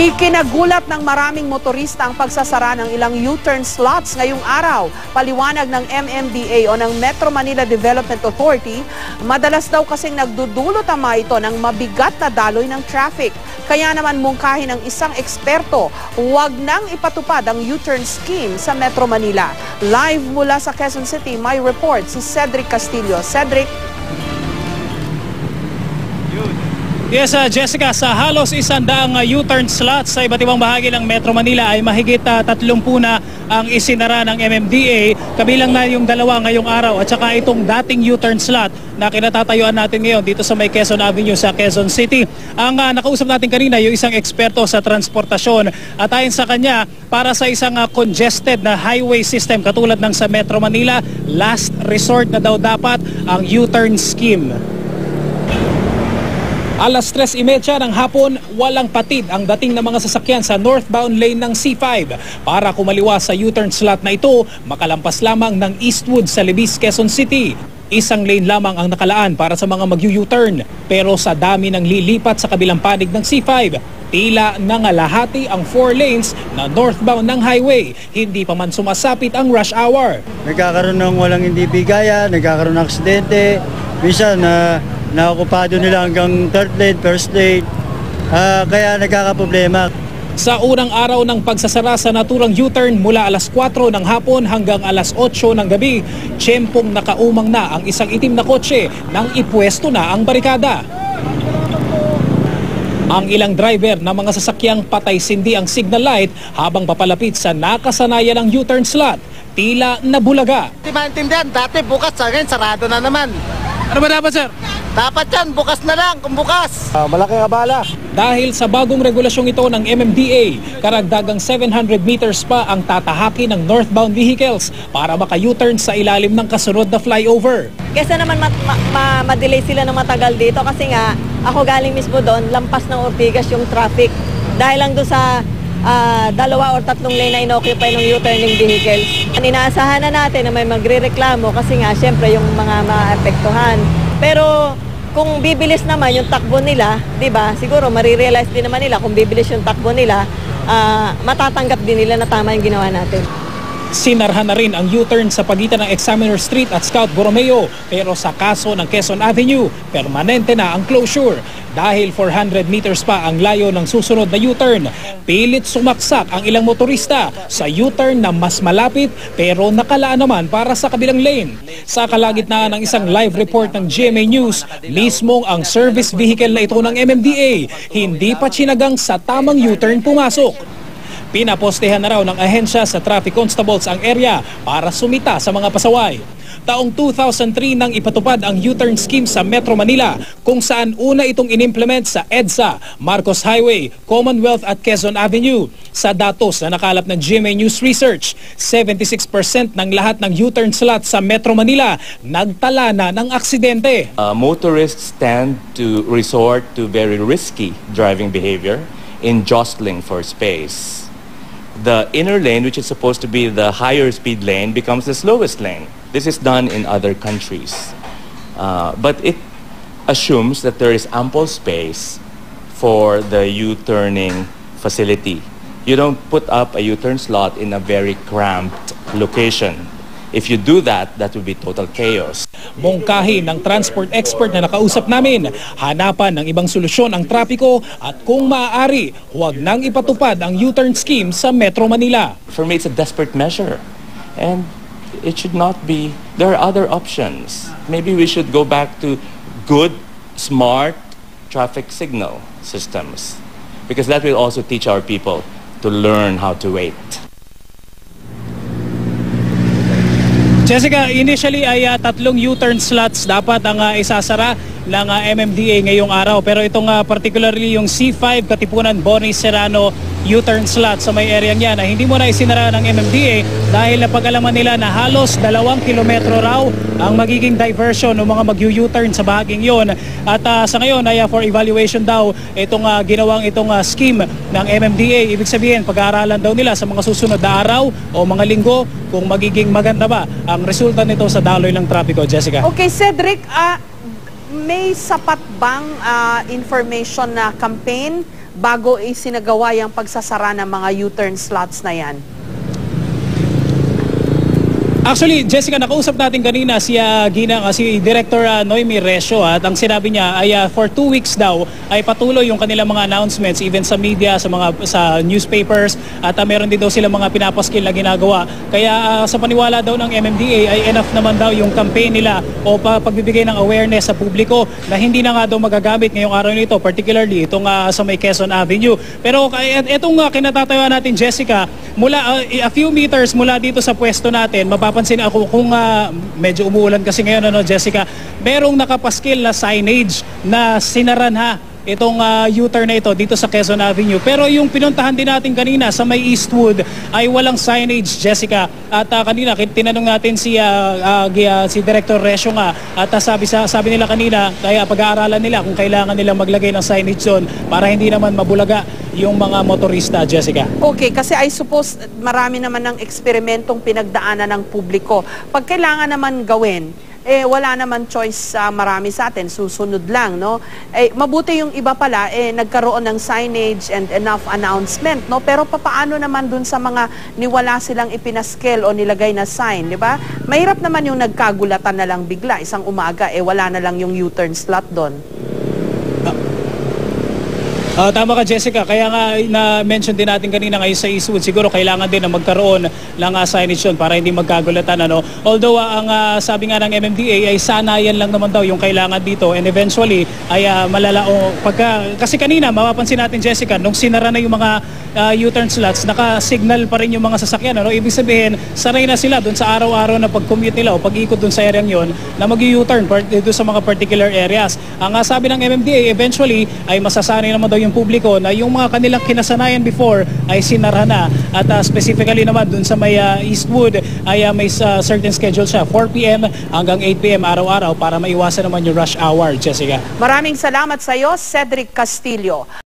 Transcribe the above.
Ikinagulat ng maraming motorista ang pagsasara ng ilang U-turn slots ngayong araw. Paliwanag ng MMDA o ng Metro Manila Development Authority, madalas daw kasing nagdudulot ang mga ito ng mabigat na daloy ng traffic. Kaya naman mungkahi ng isang eksperto, huwag nang ipatupad ang U-turn scheme sa Metro Manila. Live mula sa Quezon City, may report si Cedric Castillo. Cedric. Yes, Jessica, sa halos 100 U-turn slots sa iba't ibang bahagi ng Metro Manila ay mahigit 30 na ang isinara ng MMDA, kabilang na yung dalawa ngayong araw at saka itong dating U-turn slot na kinatatayuan natin ngayon dito sa may Quezon Avenue sa Quezon City. Ang nakausap natin kanina yung isang eksperto sa transportasyon at ayon sa kanya, para sa isang congested na highway system katulad ng sa Metro Manila, last resort na daw dapat ang U-turn scheme. Alas 3:30 ng hapon, walang patid ang dating ng mga sasakyan sa northbound lane ng C5. Para kumaliwa sa U-turn slot na ito, makalampas lamang ng Eastwood sa Libis, Quezon City. Isang lane lamang ang nakalaan para sa mga mag-U-turn. Pero sa dami ng lilipat sa kabilang panig ng C5, tila nangalahati ang 4 lanes na northbound ng highway. Hindi pa man sumasapit ang rush hour. Nagkakaroon ng walang hindi bigaya, nagkakaroon ng aksidente. Minsan nakokupado nila hanggang third lane, first lane. Kaya nagkakaproblema. Sa unang araw ng pagsasara sa naturang U-turn mula alas 4 ng hapon hanggang alas 8 ng gabi, tiyempong nakaumang na ang isang itim na kotse nang ipwesto na ang barikada. Ang ilang driver na mga sasakyang patay-sindi ang signal light habang papalapit sa nakasanayan ng U-turn slot, tila nabulaga. Di maintindihan, dati bukas, sa ngayon sarado na naman. Ano ba dapat, sir? Dapat yan, bukas na lang, kung bukas. Malaking abala. Dahil sa bagong regulasyong ito ng MMDA, karagdagang 700 meters pa ang tatahaki ng northbound vehicles para maka-U-turn sa ilalim ng kasunod na flyover. Kesa naman ma-delay sila ng matagal dito kasi nga ako galing mismo doon, lampas ng Ortigas yung traffic. Dahil lang doon sa 2 o 3 lane na inoccupy ng U-turning vehicles. Inaasahan na natin na may magre-reklamo kasi nga syempre yung mga maapektuhan. Pero kung bibilis naman yung takbo nila, 'di ba? Siguro marirealize din naman nila kung bibilis yung takbo nila, matatanggap din nila na tama yung ginawa natin. Sinarhan na rin ang U-turn sa pagitan ng Examiner Street at Scout Borromeo, pero sa kaso ng Quezon Avenue, permanente na ang closure. Dahil 400 meters pa ang layo ng susunod na U-turn, pilit sumaksak ang ilang motorista sa U-turn na mas malapit pero nakalaan naman para sa kabilang lane. Sa kalagitnaan ng isang live report ng GMA News, mismong ang service vehicle na ito ng MMDA, hindi pa tsinagang sa tamang U-turn pumasok. Pinapostehan na raw ng ahensya sa traffic constables ang area para sumita sa mga pasaway. Taong 2003 nang ipatupad ang U-turn scheme sa Metro Manila kung saan una itong inimplement sa EDSA, Marcos Highway, Commonwealth at Quezon Avenue. Sa datos na nakalap ng GMA News Research, 76% ng lahat ng U-turn slots sa Metro Manila nagtala na ng aksidente. Motorists tend to resort to very risky driving behavior in jostling for space. The inner lane, which is supposed to be the higher speed lane, becomes the slowest lane. This is done in other countries. But it assumes that there is ample space for the U-turning facility. You don't put up a U-turn slot in a very cramped location. If you do that, that would be total chaos. Mungkahi ng transport expert na nakausap namin, hanapan ng ibang solusyon ang trapiko at kung maaari, huwag nang ipatupad ang U-turn scheme sa Metro Manila. For me, it's a desperate measure. And it should not be. There are other options. Maybe we should go back to good, smart traffic signal systems. Because that will also teach our people to learn how to wait. Jessica, initially ay 3 U-turn slots dapat ang isasara ng MMDA ngayong araw. Pero itong particularly yung C5 Katipunan Boni Serrano U-turn slot sa may area niya na hindi mo na isinara ng MMDA dahil napag-alaman nila na halos 2 kilometro raw ang magiging diversion ng mga mag-U-turn sa bahaging yon. At sa ngayon ay for evaluation daw itong ginawang scheme ng MMDA. Ibig sabihin, pag-aaralan daw nila sa mga susunod na araw o mga linggo kung magiging maganda ba ang resulta nito sa daloy ng trapiko. Jessica. Okay, Cedric, may sapat bang information na campaign bago isinagawa yung pagsasara ng mga U-turn slots na yan? Actually, Jessica, nakausap natin kanina si Director Noemi Resio at ang sinabi niya ay for 2 weeks daw ay patuloy yung kanilang mga announcements even sa media, sa newspapers at meron din daw silang mga pinapaskil na ginagawa. Kaya sa paniwala daw ng MMDA ay enough naman daw yung campaign nila o pagbibigay ng awareness sa publiko na hindi na nga daw magagamit ngayong araw nito, particularly itong sa may Quezon Avenue. Pero itong kinatatayuan natin, Jessica, mula a few meters mula dito sa pwesto natin, mapapansin ako kung medyo umuulan kasi ngayon, Jessica, merong nakapaskil na signage na sinaran itong U-turn na ito dito sa Quezon Avenue. Pero yung pinuntahan din natin kanina sa may Eastwood ay walang signage, Jessica. At kanina tinanong natin si Director Resio nga at sabi nila kanina kaya pag-aaralan nila kung kailangan nilang maglagay ng signage doon para hindi naman mabulaga yung mga motorista, Jessica. Okay, kasi I suppose marami naman ng eksperimentong pinagdaanan ng publiko. Pag kailangan naman gawin, wala naman choice marami sa atin, susunod lang, no? Mabuti yung iba pala, nagkaroon ng signage and enough announcement, no? Pero papaano naman dun sa mga niwala silang ipinaskel o nilagay na sign, di ba? Mahirap naman yung nagkagulatan na lang bigla, isang umaga, wala na lang yung U-turn slot doon. Tama ka, Jessica. Kaya nga na-mention din natin kanina ngayon sa Eastwood, siguro kailangan din na magkaroon ng signage yun para hindi magkagulatan. Although ang sabi nga ng MMDA ay sanayan lang naman daw yung kailangan dito and eventually ay malalao. Kasi kanina mapapansin natin, Jessica, nung sinara na yung mga U-turn slots, naka-signal pa rin yung mga sasakyan. Ibig sabihin, sanay na sila dun sa araw-araw na pag-commute nila o pag-ikot dun sa area yon na mag-U-turn dun sa mga particular areas. Ang sabi ng MMDA, eventually ay masasanay naman daw yung publiko na yung mga kanilang kinasanayan before ay sinara na at specifically naman dun sa may Eastwood ay may certain schedule siya 4 p.m. hanggang 8 p.m. araw-araw para maiwasan naman yung rush hour, Jessica. Maraming salamat sa iyo, Cedric Castillo.